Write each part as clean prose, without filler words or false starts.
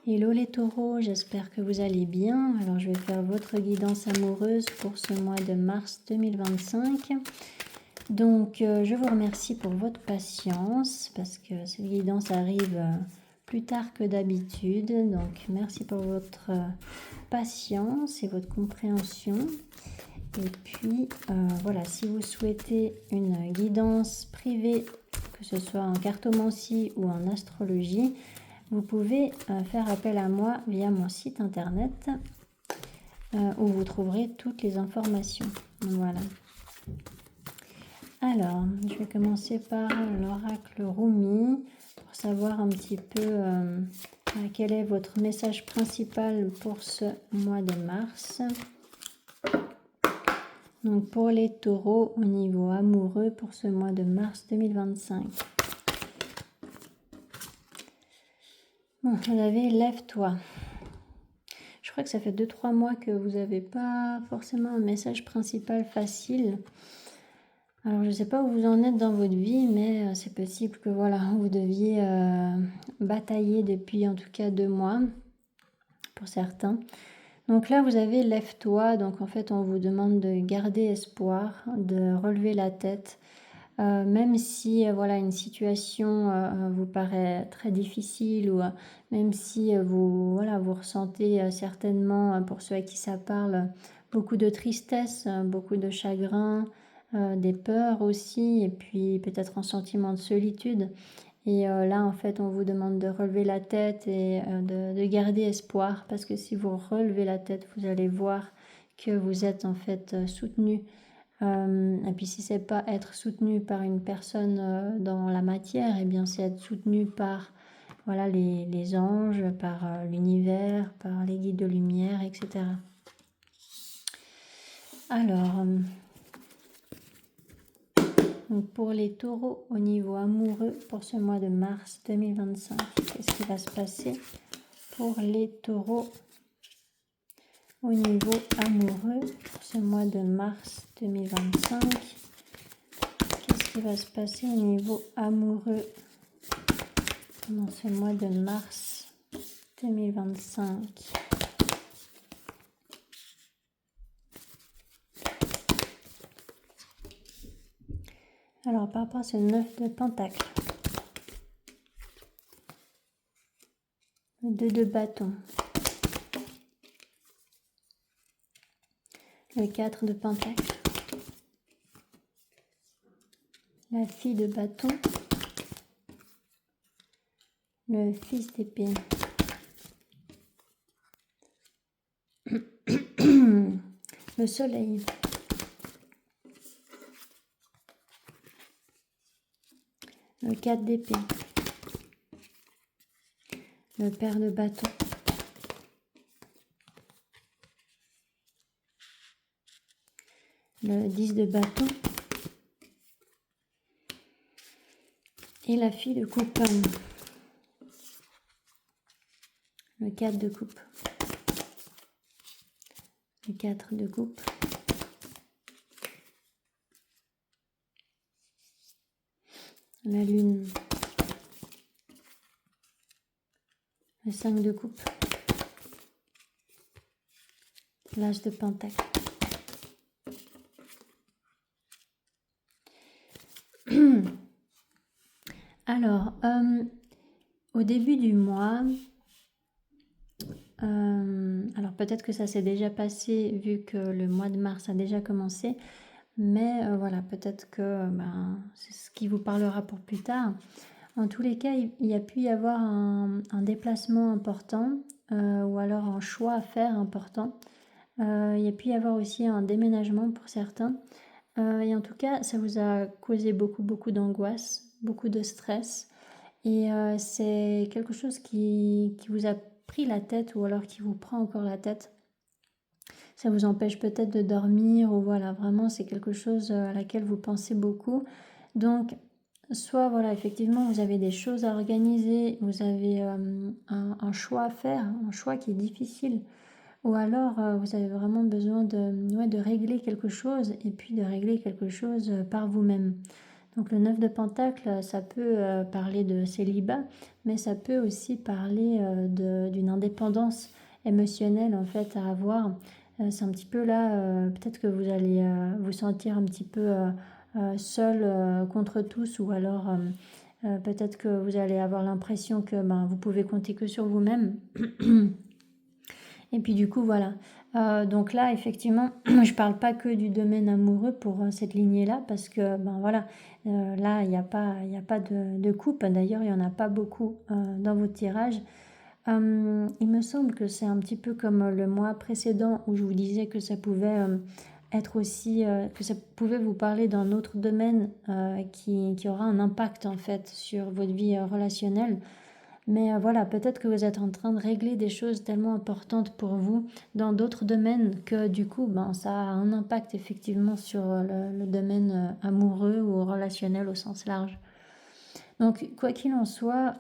Hello les taureaux, j'espère que vous allez bien. Alors je vais faire votre guidance amoureuse pour ce mois de mars 2025. Donc je vous remercie pour votre patience parce que cette guidance arrive plus tard que d'habitude. Donc merci pour votre patience et votre compréhension. Et puis voilà, si vous souhaitez une guidance privée, que ce soit en cartomancie ou en astrologie, vous pouvez faire appel à moi via mon site internet où vous trouverez toutes les informations. Voilà. Alors, je vais commencer par l'oracle Rumi pour savoir un petit peu quel est votre message principal pour ce mois de mars. Donc pour les taureaux au niveau amoureux pour ce mois de mars 2025. Bon, vous avez lève-toi. Je crois que ça fait 2-3 mois que vous n'avez pas forcément un message principal facile. Alors je ne sais pas où vous en êtes dans votre vie, mais c'est possible que voilà, vous deviez batailler depuis en tout cas 2 mois pour certains. Donc là vous avez lève-toi, donc en fait on vous demande de garder espoir, de relever la tête. Même si voilà, une situation vous paraît très difficile ou même si vous ressentez certainement, pour ceux à qui ça parle, beaucoup de tristesse, beaucoup de chagrin, des peurs aussi et puis peut-être un sentiment de solitude. Et là en fait on vous demande de relever la tête et de garder espoir parce que si vous relevez la tête vous allez voir que vous êtes en fait soutenu. Et puis si c'est pas être soutenu par une personne dans la matière, et bien c'est être soutenu par voilà, les anges, par l'univers, par les guides de lumière, etc. Alors, donc pour les taureaux au niveau amoureux pour ce mois de mars 2025, qu'est-ce qui va se passer pour les taureaux au niveau amoureux pour ce mois de mars 2025? Qu'est-ce qui va se passer au niveau amoureux dans ce mois de mars 2025? Alors par rapport à ce 9 de pentacle, le 2 de bâton, le 4 de pentacle, la fille de bâton, le fils d'épée, le soleil, le 4 d'épée, le père de bâton, le 10 de bâton et la fille de coupe, le 4 de coupe, le 4 de coupe, la lune, le 5 de coupe, l'as de pentacle. Alors, au début du mois, alors peut-être que ça s'est déjà passé vu que le mois de mars a déjà commencé, mais voilà, peut-être que c'est ce qui vous parlera pour plus tard. En tous les cas, il y a pu y avoir un déplacement important ou alors un choix à faire important. Il y a pu y avoir aussi un déménagement pour certains. Et en tout cas, ça vous a causé beaucoup d'angoisse, beaucoup de stress. Et c'est quelque chose qui vous a pris la tête ou alors qui vous prend encore la tête. Ça vous empêche peut-être de dormir ou voilà, vraiment c'est quelque chose à laquelle vous pensez beaucoup. Donc, soit voilà, effectivement, vous avez des choses à organiser, vous avez un choix à faire, un choix qui est difficile. Ou alors, vous avez vraiment besoin de régler quelque chose et puis de régler quelque chose par vous-même. Donc le 9 de Pentacle, ça peut parler de célibat, mais ça peut aussi parler d'une indépendance émotionnelle en fait à avoir. C'est un petit peu là, peut-être que vous allez vous sentir un petit peu seul contre tous, ou alors peut-être que vous allez avoir l'impression que vous pouvez compter que sur vous-même. Et puis du coup, voilà. Donc là, effectivement, je parle pas que du domaine amoureux pour cette lignée-là, parce que, voilà, là, il n'y a pas de couple. D'ailleurs, il n'y en a pas beaucoup dans vos tirages. Il me semble que c'est un petit peu comme le mois précédent où je vous disais que ça pouvait être aussi, que ça pouvait vous parler d'un autre domaine qui aura un impact en fait sur votre vie relationnelle. Mais voilà, peut-être que vous êtes en train de régler des choses tellement importantes pour vous dans d'autres domaines que du coup, ça a un impact effectivement sur le domaine amoureux ou relationnel au sens large. Donc, quoi qu'il en soit,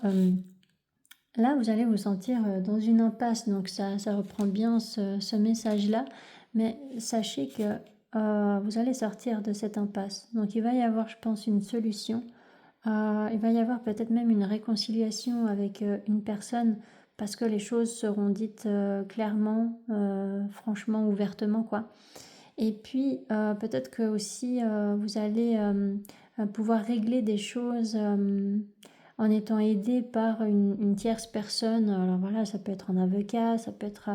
là, vous allez vous sentir dans une impasse. Donc, ça reprend bien ce message-là. Mais sachez que vous allez sortir de cette impasse. Donc, il va y avoir, je pense, une solution. Il va y avoir peut-être même une réconciliation avec une personne parce que les choses seront dites clairement, franchement, ouvertement, quoi. Et puis, peut-être que aussi vous allez pouvoir régler des choses en étant aidé par une tierce personne. Alors voilà, ça peut être un avocat, ça peut être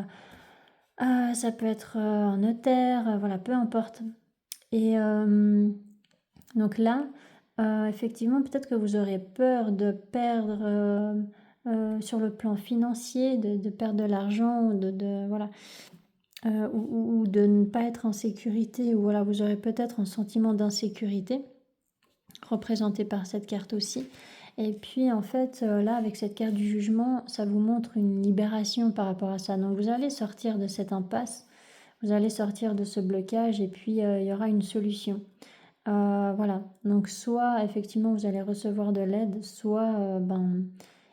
un notaire, voilà, peu importe. Et donc là, effectivement, peut-être que vous aurez peur de perdre sur le plan financier, de perdre de l'argent, voilà, ou de ne pas être en sécurité, ou voilà, vous aurez peut-être un sentiment d'insécurité, représenté par cette carte aussi. Et puis en fait, là, avec cette carte du jugement, ça vous montre une libération par rapport à ça. Donc vous allez sortir de cette impasse, vous allez sortir de ce blocage, et puis il y aura une solution. Voilà, donc soit effectivement vous allez recevoir de l'aide, soit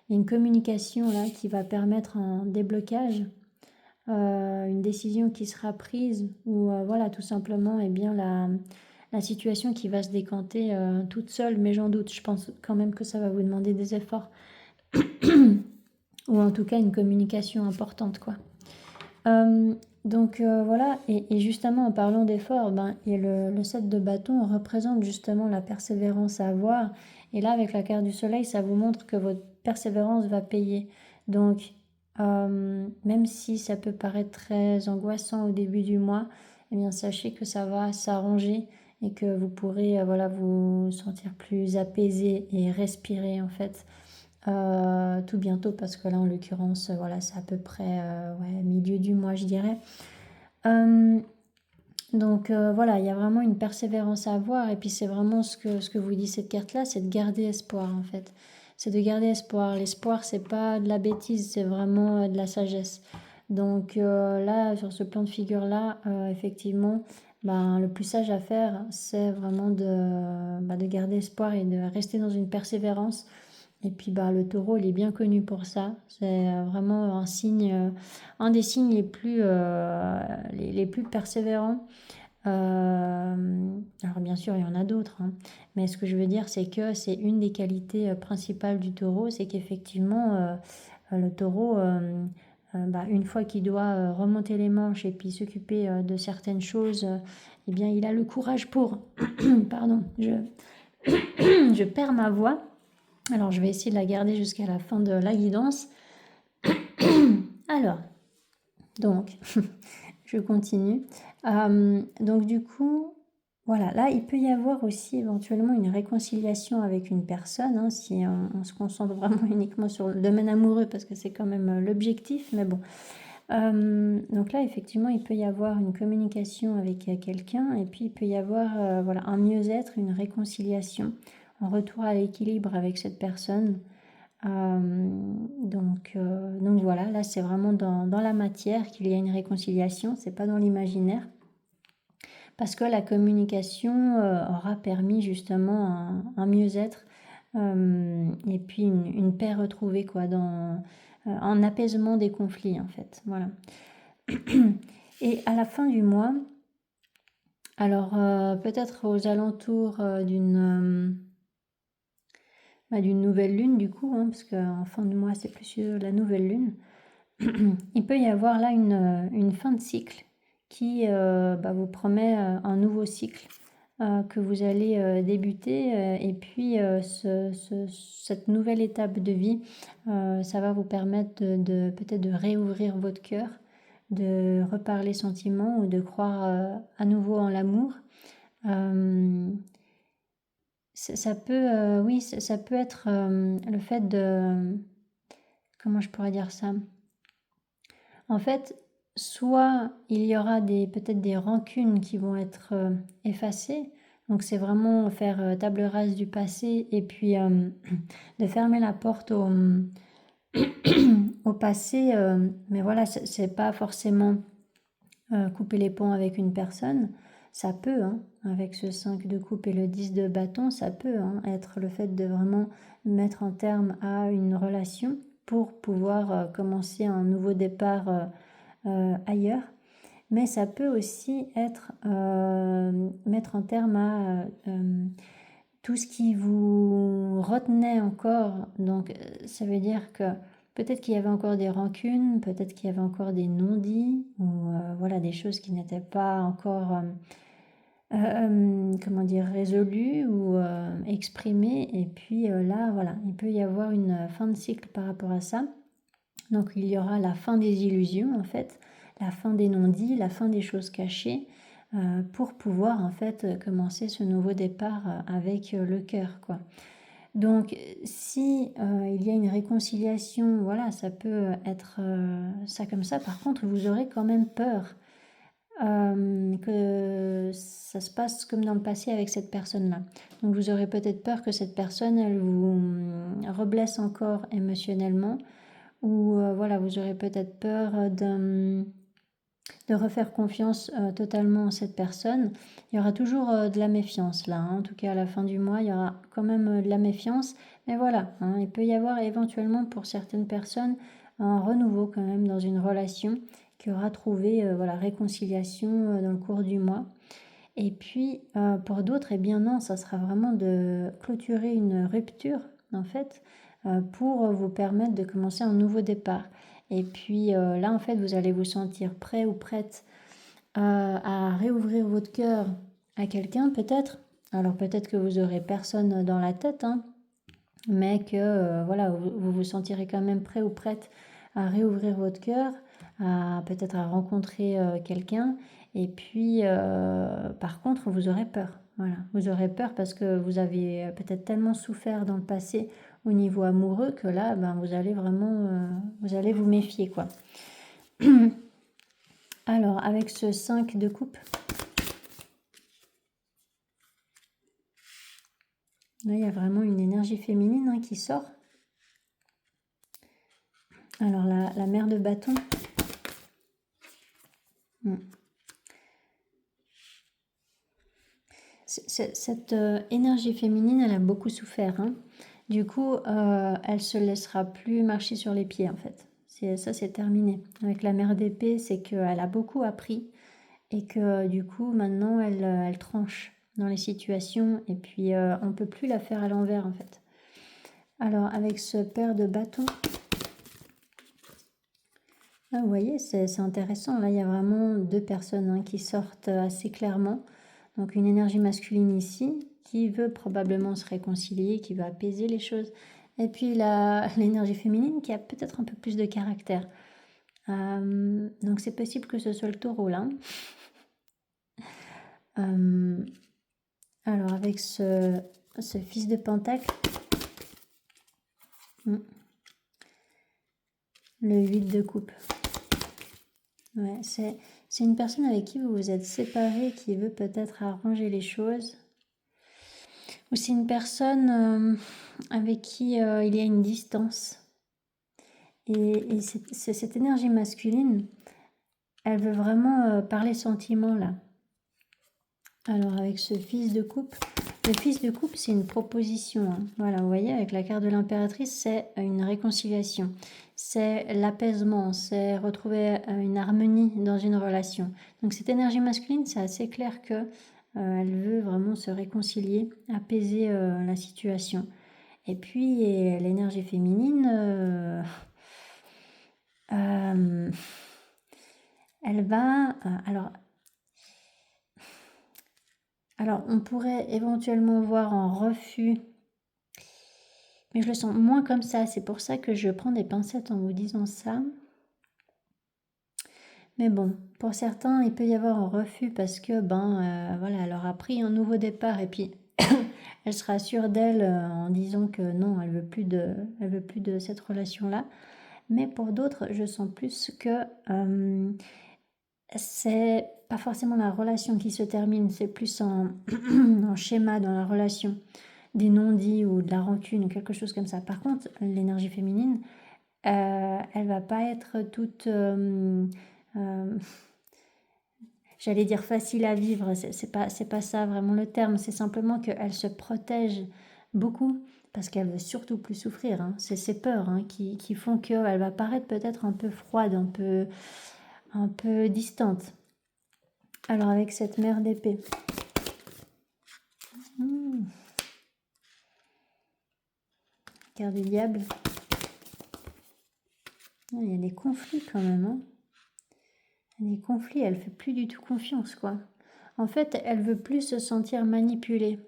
il y a une communication là qui va permettre un déblocage, une décision qui sera prise, ou voilà, tout simplement la situation qui va se décanter toute seule, mais j'en doute, je pense quand même que ça va vous demander des efforts, ou en tout cas une communication importante, quoi. Donc voilà, et justement en parlant d'effort, et le 7 de bâton représente justement la persévérance à avoir. Et là, avec la carte du soleil, ça vous montre que votre persévérance va payer. Donc, même si ça peut paraître très angoissant au début du mois, eh bien sachez que ça va s'arranger et que vous pourrez voilà, vous sentir plus apaisé et respirer en fait. Tout bientôt, parce que là en l'occurrence voilà, c'est à peu près milieu du mois, je dirais. Donc voilà, il y a vraiment une persévérance à avoir, et puis c'est vraiment ce que vous dit cette carte là, c'est de garder espoir en fait. C'est de garder espoir. L'espoir, c'est pas de la bêtise, c'est vraiment de la sagesse. Donc là, sur ce plan de figure là, effectivement, le plus sage à faire, c'est vraiment de garder espoir et de rester dans une persévérance. Et puis le taureau, il est bien connu pour ça. C'est vraiment un signe, un des signes les plus persévérants. Alors bien sûr, il y en a d'autres, hein. Mais ce que je veux dire, c'est que c'est une des qualités principales du taureau, c'est qu'effectivement, le taureau, une fois qu'il doit remonter les manches et puis s'occuper de certaines choses, eh bien, il a le courage pour... Pardon, je perds ma voix. Alors, je vais essayer de la garder jusqu'à la fin de la guidance. Alors, donc, je continue. Donc, du coup, voilà, là, il peut y avoir aussi éventuellement une réconciliation avec une personne, hein, si on se concentre vraiment uniquement sur le domaine amoureux, parce que c'est quand même l'objectif, mais bon. Donc là, effectivement, il peut y avoir une communication avec quelqu'un, et puis il peut y avoir voilà, un mieux-être, une réconciliation, un retour à l'équilibre avec cette personne. Donc voilà, là c'est vraiment dans la matière qu'il y a une réconciliation, c'est pas dans l'imaginaire, parce que la communication aura permis justement un mieux-être, et puis une paix retrouvée, quoi, dans un apaisement des conflits en fait, voilà. Et à la fin du mois, alors peut-être aux alentours d'une d'une nouvelle lune du coup, hein, parce qu'en fin de mois c'est plus la nouvelle lune. Il peut y avoir là une fin de cycle qui vous promet un nouveau cycle que vous allez débuter et puis cette nouvelle étape de vie, ça va vous permettre peut-être de réouvrir votre cœur, de reparler sentiments ou de croire à nouveau en l'amour. Ça peut, oui, ça peut être le fait de... Comment je pourrais dire ça? En fait, soit il y aura peut-être des rancunes qui vont être effacées. Donc c'est vraiment faire table rase du passé et puis de fermer la porte au passé. Mais voilà, c'est pas forcément couper les ponts avec une personne. Ça peut, hein, avec ce 5 de coupe et le 10 de bâton, ça peut être le fait de vraiment mettre un terme à une relation pour pouvoir commencer un nouveau départ ailleurs. Mais ça peut aussi être mettre un terme à tout ce qui vous retenait encore. Donc ça veut dire que peut-être qu'il y avait encore des rancunes, peut-être qu'il y avait encore des non-dits, ou voilà, des choses qui n'étaient pas encore comment dire, résolues ou exprimées. Et puis là, voilà, il peut y avoir une fin de cycle par rapport à ça. Donc il y aura la fin des illusions en fait, la fin des non-dits, la fin des choses cachées, pour pouvoir en fait commencer ce nouveau départ avec le cœur, quoi. Donc si il y a une réconciliation, voilà, ça peut être ça comme ça. Par contre, vous aurez quand même peur que ça se passe comme dans le passé avec cette personne-là. Donc vous aurez peut-être peur que cette personne, elle vous reblesse encore émotionnellement, ou voilà, vous aurez peut-être peur de refaire confiance totalement à cette personne. Il y aura toujours de la méfiance là, hein. En tout cas à la fin du mois, il y aura quand même de la méfiance. Mais voilà, hein, il peut y avoir éventuellement pour certaines personnes un renouveau quand même dans une relation qui aura trouvé voilà, réconciliation dans le cours du mois. Et puis pour d'autres, eh bien non, ça sera vraiment de clôturer une rupture en fait pour vous permettre de commencer un nouveau départ. Et puis là, en fait, vous allez vous sentir prêt ou prête à réouvrir votre cœur à quelqu'un, peut-être. Alors peut-être que vous aurez personne dans la tête, hein, mais que voilà, vous vous sentirez quand même prêt ou prête à réouvrir votre cœur, peut-être à rencontrer quelqu'un. Et puis, par contre, vous aurez peur. Voilà, vous aurez peur parce que vous avez peut-être tellement souffert dans le passé au niveau amoureux que là, ben, vous allez vraiment, vous allez vous méfier, quoi. Alors, avec ce 5 de coupe, là, il y a vraiment une énergie féminine hein, qui sort. Alors, la mère de bâton. Cette énergie féminine, elle a beaucoup souffert, hein. Du coup, elle se laissera plus marcher sur les pieds, en fait. Ça, c'est terminé. Avec la mère d'épée, c'est qu'elle a beaucoup appris et que du coup, maintenant, elle tranche dans les situations et puis on ne peut plus la faire à l'envers, en fait. Alors, avec ce paire de bâtons, là, vous voyez, c'est intéressant. Là, il y a vraiment deux personnes hein, qui sortent assez clairement. Donc une énergie masculine ici qui veut probablement se réconcilier, qui veut apaiser les choses. Et puis l'énergie féminine qui a peut-être un peu plus de caractère. Donc c'est possible que ce soit le taureau là. Alors avec ce fils de pentacle, le 8 de coupe. Ouais, c'est une personne avec qui vous vous êtes séparés, qui veut peut-être arranger les choses. Ou c'est une personne avec qui il y a une distance. Et cette énergie masculine, elle veut vraiment parler sentiments là. Alors avec ce fils de coupe, le fils de coupe c'est une proposition. Hein. Voilà, vous voyez, avec la carte de l'impératrice, c'est une réconciliation. C'est l'apaisement, c'est retrouver une harmonie dans une relation. Donc cette énergie masculine, c'est assez clair que elle veut vraiment se réconcilier, apaiser la situation. Et puis l'énergie féminine, elle va... alors, on pourrait éventuellement voir un refus, mais je le sens moins comme ça. C'est pour ça que je prends des pincettes en vous disant ça. Mais bon, pour certains, il peut y avoir un refus parce que, voilà, elle aura pris un nouveau départ et puis elle sera sûre d'elle en disant que non, elle veut plus de cette relation-là. Mais pour d'autres, je sens plus que c'est pas forcément la relation qui se termine, c'est plus un schéma dans la relation, des non-dits ou de la rancune ou quelque chose comme ça. Par contre, l'énergie féminine, elle va pas être toute... j'allais dire facile à vivre, c'est pas ça vraiment le terme, c'est simplement qu'elle se protège beaucoup parce qu'elle veut surtout plus souffrir. Hein. C'est ses peurs qui font qu'elle va paraître peut-être un peu froide, un peu distante. Alors avec cette mère d'épée. Carte du diable. Il y a des conflits quand même. Hein. Il y a des conflits, elle fait plus du tout confiance quoi. En fait, elle veut plus se sentir manipulée.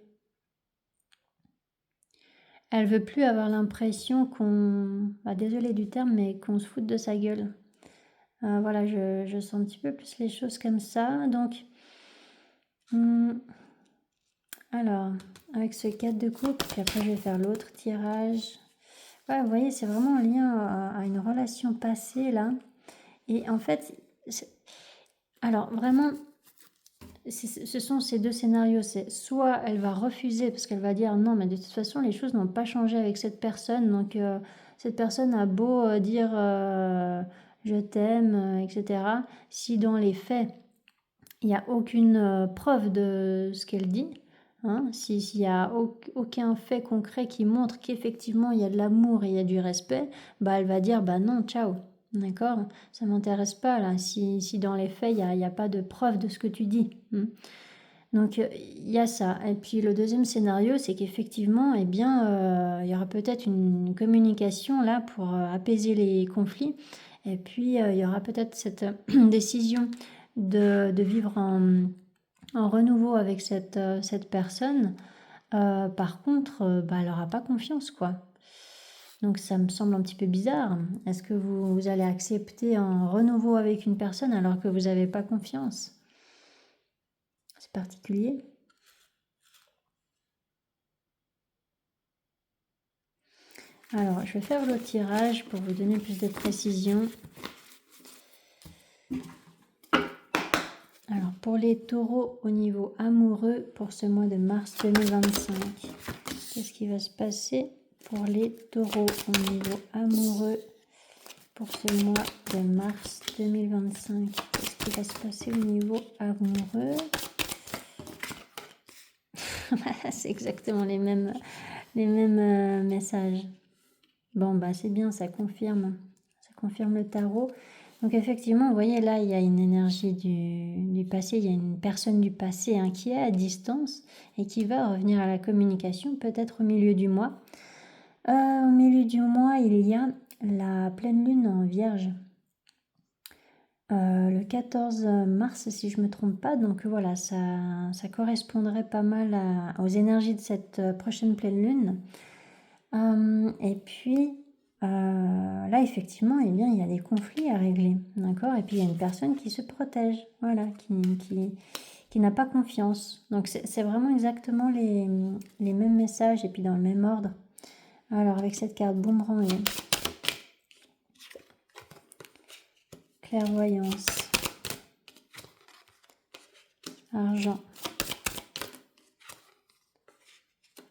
Elle veut plus avoir l'impression qu'on... désolée du terme, mais qu'on se fout de sa gueule. Voilà, je sens un petit peu plus les choses comme ça. Donc, alors, avec ce 4 de coupe, puis après je vais faire l'autre tirage. Ouais, vous voyez, c'est vraiment en lien à une relation passée, là. Et en fait, alors vraiment... Ce sont ces deux scénarios, c'est soit elle va refuser parce qu'elle va dire non mais de toute façon les choses n'ont pas changé avec cette personne, donc cette personne a beau dire je t'aime, etc. Si dans les faits il n'y a aucune preuve de ce qu'elle dit, hein, s'il n'y a aucun fait concret qui montre qu'effectivement il y a de l'amour et il y a du respect, elle va dire non, ciao. D'accord, ça ne m'intéresse pas là, si dans les faits il n'y a pas de preuve de ce que tu dis. Donc il y a ça. Et puis le deuxième scénario, c'est qu'effectivement, il y aura peut-être une communication là pour apaiser les conflits. Et puis il y aura peut-être cette décision de vivre en renouveau avec cette personne. Par contre, elle n'aura pas confiance, quoi. Donc ça me semble un petit peu bizarre. Est-ce que vous allez accepter un renouveau avec une personne alors que vous n'avez pas confiance? C'est particulier. Alors, je vais faire le tirage pour vous donner plus de précision. Alors, pour les taureaux au niveau amoureux pour ce mois de mars 2025, qu'est-ce qui va se passer pour les taureaux au niveau amoureux pour ce mois de mars 2025? Qu'est-ce qui va se passer au niveau amoureux? C'est exactement les mêmes messages. Bon, c'est bien, ça confirme le tarot. Donc effectivement, vous voyez là, il y a une énergie du passé, il y a une personne du passé qui est à distance et qui va revenir à la communication peut-être au milieu du mois. Au milieu du mois, il y a la pleine lune en Vierge. Le 14 mars, si je ne me trompe pas. Donc voilà, ça correspondrait pas mal aux énergies de cette prochaine pleine lune. Et puis... là, effectivement, il y a des conflits à régler, d'accord? Et puis, il y a une personne qui se protège, voilà, qui n'a pas confiance. Donc, c'est vraiment exactement les mêmes messages et puis dans le même ordre. Alors, avec cette carte boomerang, clairvoyance, argent,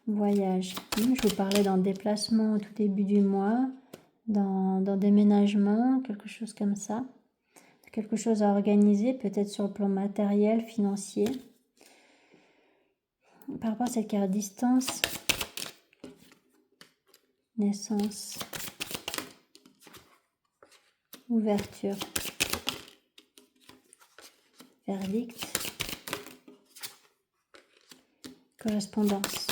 voyage. Je vous parlais d'un déplacement au tout début du mois, d'un déménagement, quelque chose comme ça. Quelque chose à organiser, peut-être sur le plan matériel, financier. Par rapport à cette carte distance, naissance, ouverture, verdict, correspondance,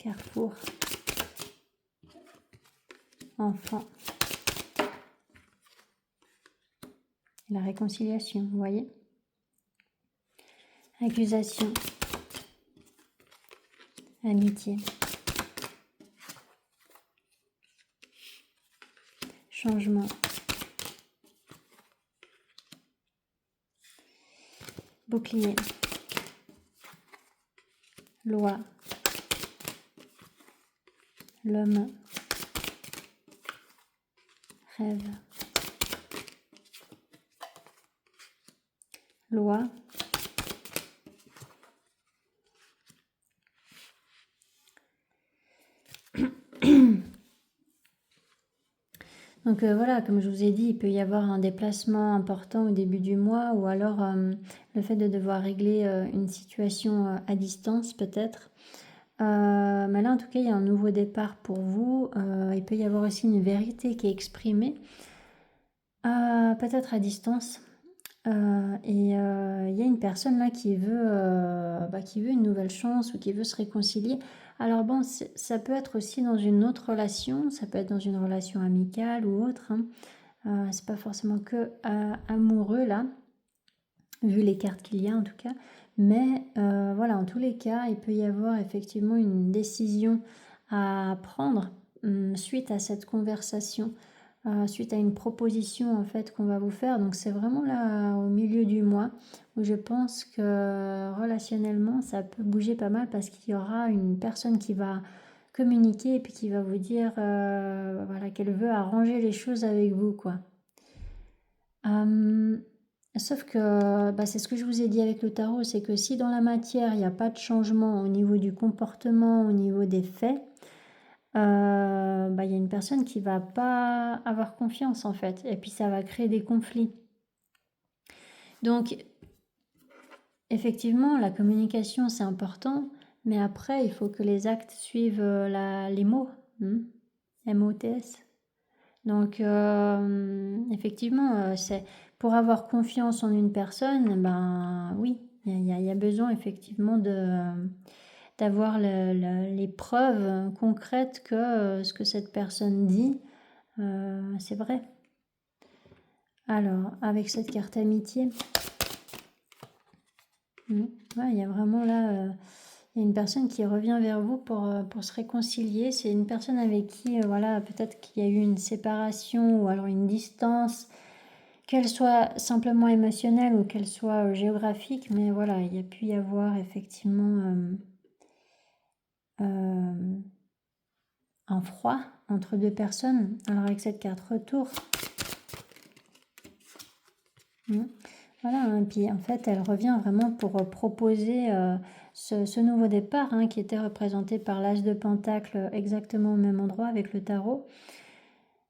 carrefour, enfant, la réconciliation, vous voyez, accusation, amitié, changement, bouclier, loi, l'homme, rêve, loi, donc voilà, comme je vous ai dit, il peut y avoir un déplacement important au début du mois ou alors le fait de devoir régler une situation à distance peut-être. Mais là en tout cas il y a un nouveau départ pour vous. Il peut y avoir aussi une vérité qui est exprimée, peut-être à distance. Il y a une personne là qui veut une nouvelle chance ou qui veut se réconcilier. Alors bon, ça peut être aussi dans une autre relation, ça peut être dans une relation amicale ou autre, hein. C'est pas forcément que amoureux là, vu les cartes qu'il y a en tout cas. Mais voilà, en tous les cas, il peut y avoir effectivement une décision à prendre suite à cette conversation. Suite à une proposition en fait qu'on va vous faire. Donc c'est vraiment là au milieu du mois où je pense que relationnellement ça peut bouger pas mal parce qu'il y aura une personne qui va communiquer et puis qui va vous dire voilà, qu'elle veut arranger les choses avec vous quoi. Sauf que c'est ce que je vous ai dit avec le tarot, c'est que si dans la matière il n'y a pas de changement au niveau du comportement, au niveau des faits, il y a une personne qui va pas avoir confiance en fait et puis ça va créer des conflits. Donc effectivement la communication c'est important, mais après il faut que les actes suivent les mots, MOTS. Donc effectivement c'est pour avoir confiance en une personne, oui il y a besoin effectivement d'avoir les preuves concrètes que ce que cette personne dit, c'est vrai. Alors, avec cette carte amitié, il y a vraiment là, il y a une personne qui revient vers vous pour se réconcilier. C'est une personne avec qui, voilà, peut-être qu'il y a eu une séparation ou alors une distance, qu'elle soit simplement émotionnelle ou qu'elle soit géographique, mais voilà, il y a pu y avoir effectivement un froid entre deux personnes. Alors avec cette carte retour, voilà, et puis en fait elle revient vraiment pour proposer ce nouveau départ qui était représenté par l'As de Pentacle exactement au même endroit avec le tarot.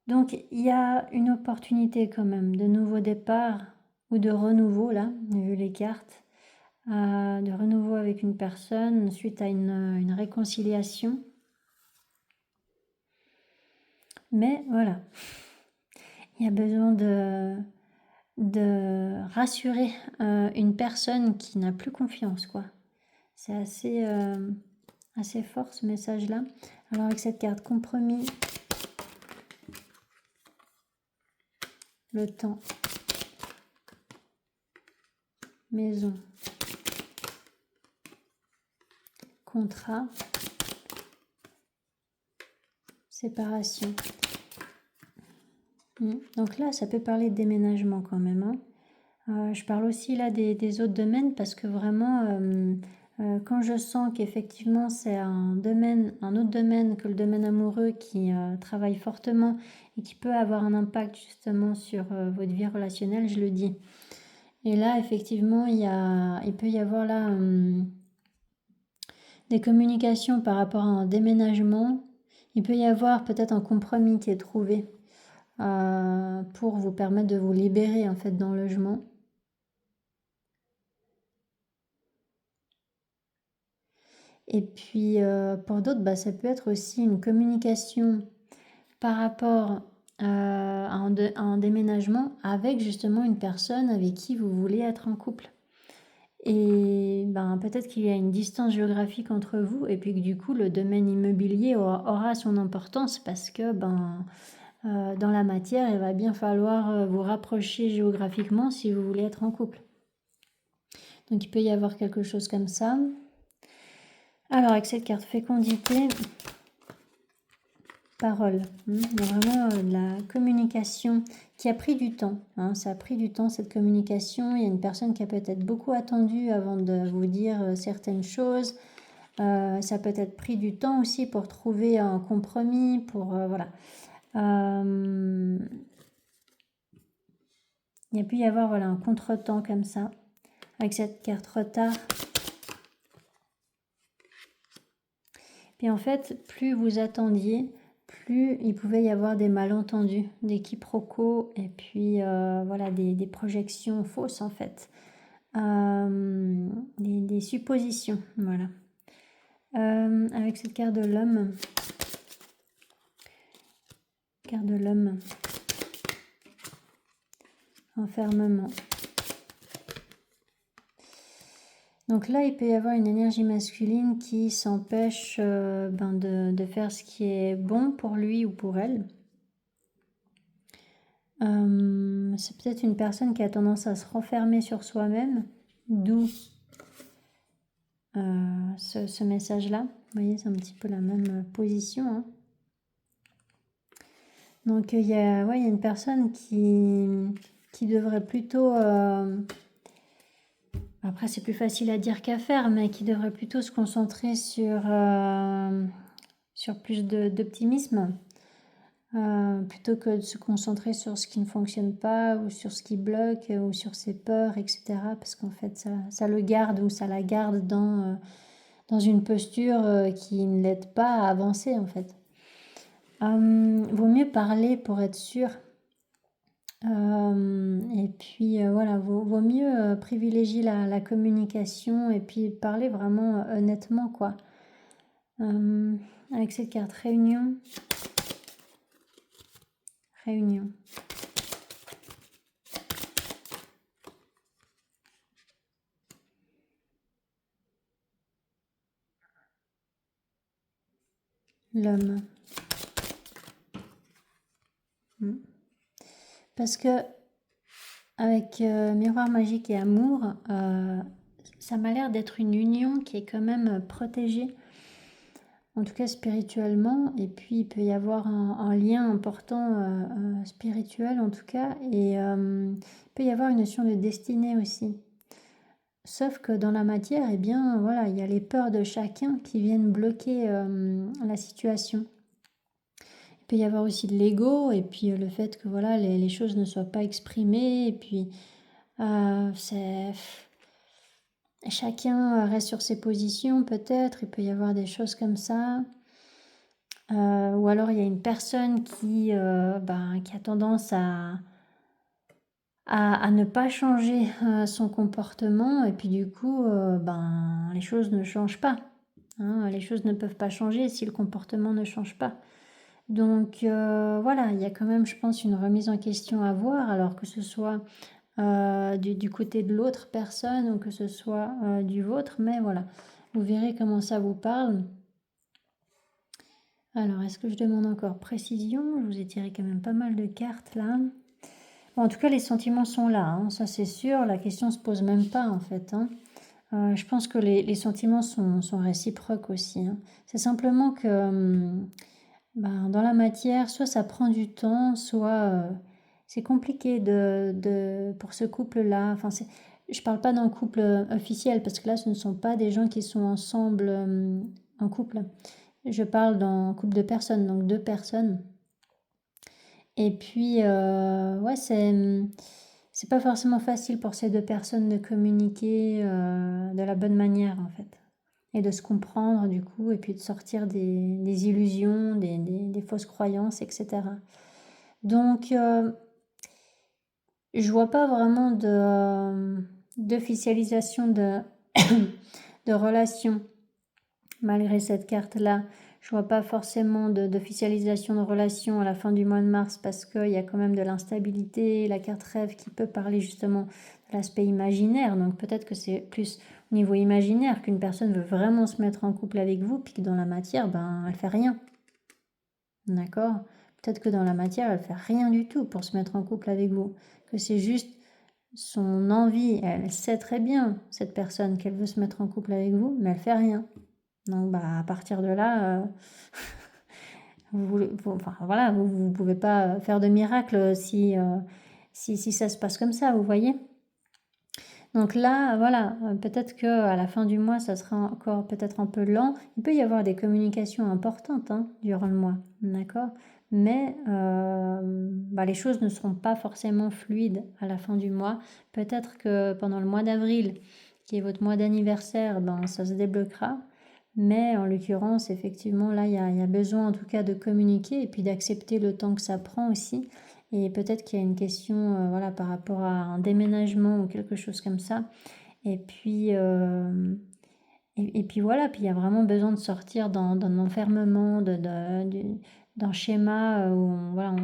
Donc il y a une opportunité quand même de nouveau départ ou de renouveau là, vu les cartes, de renouveau avec une personne suite à une réconciliation. Mais voilà, il y a besoin de rassurer une personne qui n'a plus confiance, quoi. C'est assez fort ce message-là. Alors avec cette carte compromis, le temps, maison, contrat, séparation. Donc là, ça peut parler de déménagement quand même. Je parle aussi là des autres domaines parce que vraiment, quand je sens qu'effectivement c'est un autre domaine que le domaine amoureux qui travaille fortement et qui peut avoir un impact justement sur votre vie relationnelle, je le dis. Et là, effectivement, il peut y avoir là des communications par rapport à un déménagement. Il peut y avoir peut-être un compromis qui est trouvé pour vous permettre de vous libérer en fait d'un logement. Et puis pour d'autres, ça peut être aussi une communication par rapport à un déménagement avec justement une personne avec qui vous voulez être en couple. Et ben, peut-être qu'il y a une distance géographique entre vous et puis que du coup le domaine immobilier aura son importance parce que dans la matière, il va bien falloir vous rapprocher géographiquement si vous voulez être en couple. Donc il peut y avoir quelque chose comme ça. Alors avec cette carte fécondité, parole, donc vraiment la communication qui a pris du temps. Ça a pris du temps cette communication. Il y a une personne qui a peut-être beaucoup attendu avant de vous dire certaines choses. Ça a peut-être pris du temps aussi pour trouver un compromis, pour voilà. Il y a pu y avoir voilà, un contretemps comme ça, avec cette carte retard. Puis en fait, plus vous attendiez, plus il pouvait y avoir des malentendus, des quiproquos, et puis voilà, des projections fausses en fait. Des suppositions, voilà. Avec cette carte de l'homme. Carte de l'homme. Enfermement. Donc là, il peut y avoir une énergie masculine qui s'empêche de faire ce qui est bon pour lui ou pour elle. C'est peut-être une personne qui a tendance à se renfermer sur soi-même, d'où ce message-là. Vous voyez, c'est un petit peu la même position. Donc il y a une personne qui devrait plutôt... après, c'est plus facile à dire qu'à faire, mais qui devrait plutôt se concentrer sur plus d'optimisme. Plutôt que de se concentrer sur ce qui ne fonctionne pas ou sur ce qui bloque ou sur ses peurs, etc. Parce qu'en fait, ça le garde ou ça la garde dans une posture qui ne l'aide pas à avancer, en fait. Vaut mieux parler pour être sûr. Et puis, voilà, vaut mieux privilégier la communication et puis parler vraiment honnêtement, quoi. Avec cette carte réunion. Réunion. L'homme. Parce que avec miroir magique et amour, ça m'a l'air d'être une union qui est quand même protégée, en tout cas spirituellement, et puis il peut y avoir un lien important spirituel en tout cas, et il peut y avoir une notion de destinée aussi. Sauf que dans la matière, eh bien, voilà, il y a les peurs de chacun qui viennent bloquer la situation. Il peut y avoir aussi de l'ego et puis le fait que voilà, les choses ne soient pas exprimées, et puis chacun reste sur ses positions peut-être, il peut y avoir des choses comme ça. Ou alors il y a une personne qui a tendance à ne pas changer son comportement, et puis du coup les choses ne changent pas. Les choses ne peuvent pas changer si le comportement ne change pas. Donc voilà, il y a quand même, je pense, une remise en question à voir, alors que ce soit du côté de l'autre personne ou que ce soit du vôtre, mais voilà, vous verrez comment ça vous parle. Alors, est-ce que je demande encore précision? Je vous ai tiré quand même pas mal de cartes là. Bon, en tout cas, les sentiments sont là, ça c'est sûr, la question se pose même pas en fait. Je pense que les sentiments sont réciproques aussi. C'est simplement que dans la matière, soit ça prend du temps, soit c'est compliqué pour ce couple-là. Enfin, je parle pas d'un couple officiel, parce que là, ce ne sont pas des gens qui sont ensemble en couple. Je parle d'un couple de personnes, donc 2 personnes. Et puis, c'est pas forcément facile pour ces 2 personnes de communiquer de la bonne manière, en fait. Et de se comprendre, du coup, et puis de sortir des illusions, des fausses croyances, etc. Donc, je vois pas vraiment d'officialisation de relation malgré cette carte-là. Je vois pas forcément d'officialisation de relation à la fin du mois de mars parce qu'il y a quand même de l'instabilité, la carte rêve qui peut parler justement de l'aspect imaginaire. Donc peut-être que c'est plus au niveau imaginaire qu'une personne veut vraiment se mettre en couple avec vous, puis que dans la matière, ben, elle fait rien. D'accord? Peut-être que dans la matière, elle fait rien du tout pour se mettre en couple avec vous. Que c'est juste son envie. Elle sait très bien, cette personne, qu'elle veut se mettre en couple avec vous, mais elle fait rien. Donc, bah, à partir de là, enfin, voilà, vous pouvez pas faire de miracle si ça se passe comme ça, vous voyez? Donc là, voilà, peut-être qu'à la fin du mois, ça sera encore peut-être un peu lent. Il peut y avoir des communications importantes durant le mois, d'accord? Mais bah, les choses ne seront pas forcément fluides à la fin du mois. Peut-être que pendant le mois d'avril, qui est votre mois d'anniversaire, ben, ça se débloquera. Mais en l'occurrence, effectivement, là, il y a besoin en tout cas de communiquer et puis d'accepter le temps que ça prend aussi. Et peut-être qu'il y a une question voilà, par rapport à un déménagement ou quelque chose comme ça. Et puis, et puis voilà, puis il y a vraiment besoin de sortir d'un enfermement, d'un schéma où voilà,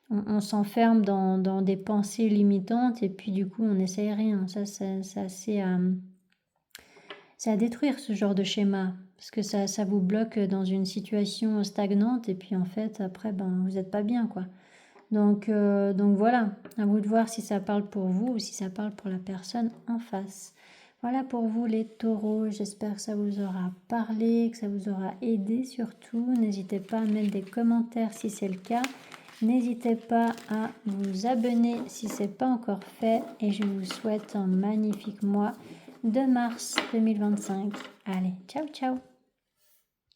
on s'enferme dans des pensées limitantes et puis du coup on n'essaye rien. Ça, c'est assez... c'est à détruire ce genre de schéma parce que ça vous bloque dans une situation stagnante et puis en fait après ben vous n'êtes pas bien quoi. Donc voilà, à vous de voir si ça parle pour vous ou si ça parle pour la personne en face. Voilà pour vous les taureaux, j'espère que ça vous aura parlé, que ça vous aura aidé surtout. N'hésitez pas à mettre des commentaires si c'est le cas. N'hésitez pas à vous abonner si ce n'est pas encore fait et je vous souhaite un magnifique mois de mars 2025. Allez, ciao ciao!